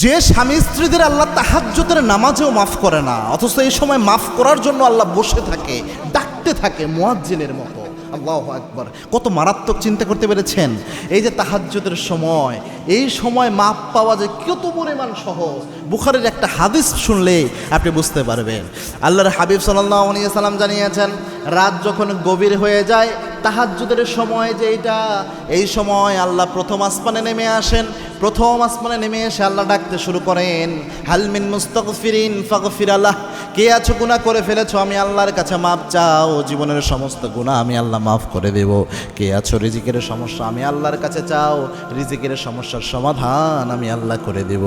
যে স্বামী স্ত্রীদের আল্লাহ তাহাজ্জুদের নামাজেও মাফ করে না, অথচ এই সময় মাফ করার জন্য আল্লাহ বসে থাকে, ডাকতে থাকে মুয়াজ্জিনের মতো। আল্লাহু আকবার, কত মারাত্মক চিন্তা করতে পেরেছেন? এই যে তাহাজ্জুদের সময়, এই সময় মাফ পাওয়া যে কত পরিমাণ সহজ, বুখারীর একটা হাদিস শুনলে আপনি বুঝতে পারবেন। আল্লাহর হাবিব সাল্লাল্লাহু আলাইহি ওয়াসাল্লাম জানিয়েছেন, রাত যখন গভীর হয়ে যায়, তাহাজ্জুদের সময় যে এই সময় আল্লাহ প্রথম আসমানে নেমে আসেন। প্রথম আসমানে নেমে এসে আল্লাহ ডাকতে শুরু করেন, হাল মিন মুস্তাগফিরিন ফাগফির আলাহ, কে আছো গুনাহ করে ফেলেছো, আমি আল্লাহর কাছে মাপ চাও, জীবনের সমস্ত গুনাহ আমি আল্লাহ মাফ করে দেব। কে আছো রিজিকের সমস্যা, আমি আল্লাহর কাছে চাও, রিজিকের সমস্যার সমাধান আমি আল্লাহ করে দেব।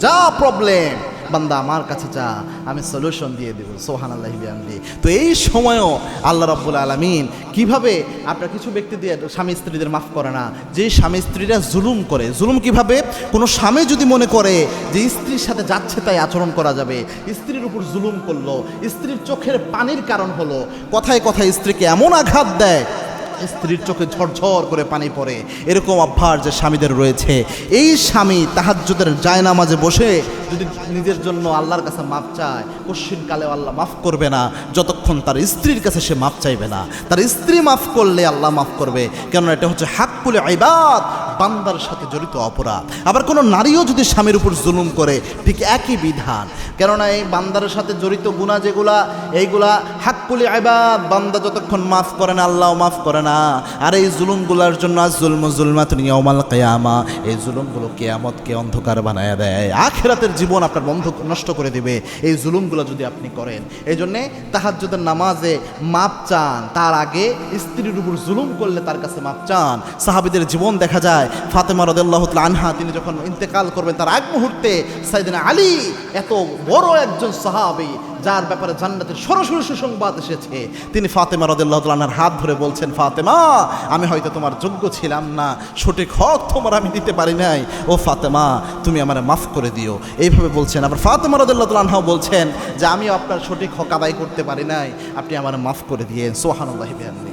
যা প্রবলেম বান্দা আমার কাছে চা, আমি সলিউশন দিয়ে দেব। সুবহানাল্লাহি বিহামদি। তো এই সময়ও আল্লাহ রাব্বুল আলামিন কিভাবে আপনার কিছু ব্যক্তি দিয়ে স্বামী স্ত্রীদের মাফ করে না, যে স্বামী স্ত্রীরা জুলুম করে। জুলুম কিভাবে? কোনো স্বামী যদি মনে করে যে স্ত্রীর সাথে যাচ্ছে তাই আচরণ করা যাবে, স্ত্রীর উপর জুলুম করলো, স্ত্রীর চোখের পানির কারণ হলো, কথায় কথায় স্ত্রীকে এমন আঘাত দেয় স্ত্রীর চোখে ঝরঝর করে পানি পড়ে, এরকম অভ্যাস যে স্বামীদের রয়েছে, এই স্বামী তাহাজ্জুদের জায়নামাজে বসে যদি নিজের জন্য আল্লাহর কাছে মাপ চায়, কশিন কালেও আল্লাহ মাফ করবে না যতক্ষণ তার স্ত্রীর কাছে সে মাপ চাইবে না। তার স্ত্রী মাফ করলে আল্লাহ মাফ করবে, কেননা এটা হচ্ছে হাক্কুল ইবাদ, বান্দার সাথে জড়িত অপরাধ। আবার কোনো নারীও যদি স্বামীর উপর জুলুম করে, ঠিক একই বিধান, কেননা এই বান্দার সাথে জড়িত গুনাহ যেগুলা, এইগুলা হাক্কুল ইবাদ, বান্দা যতক্ষণ মাফ করে না আল্লাহ মাফ করে না। আর এই জুলুমগুলোর জন্য যুলমু যুলমাতুন ইয়াউমাল কিয়ামা, এই জুলুমগুলো কিয়ামতকে অন্ধকার বানায় দেয়, আখিরাতের জীবন আপনার বন্ধ নষ্ট করে দিবে এই জুলুমগুলো যদি আপনি করেন। এই জন্যে তাহাজ্জুদের নামাজে মাপ চান, তার আগে স্ত্রীর উপর জুলুম করলে তার কাছে মাপ চান। সাহাবীদের জীবন দেখা যায়, ফাতেমা রাদিয়াল্লাহু তাআলা আনহা তিনি যখন ইন্তেকাল করবেন তার আগ মুহূর্তে সাইয়েদনা আলী, এত বড় একজন সাহাবী যার ব্যাপারে জান্নাতের সরাসরি সুসংবাদ এসেছে, তিনি ফাতেমা রাদিয়াল্লাহু তাআলা আনহার হাত ধরে বলছেন, ফাতেমা আমি হয়তো তোমার যোগ্য ছিলাম না, সঠিক হক তোমার আমি দিতে পারি নাই, ও ফাতেমা তুমি আমারে মাফ করে দিও, এইভাবে বলছেন। আবার ফাতেমা রাদিয়াল্লাহু তাআলা আনহাও বলছেন যে আমিও আপনার সঠিক হক আদায় করতে পারি নাই, আপনি আমারে মাফ করে দিয়েন। সুবহানাল্লাহি বিহামদিহি।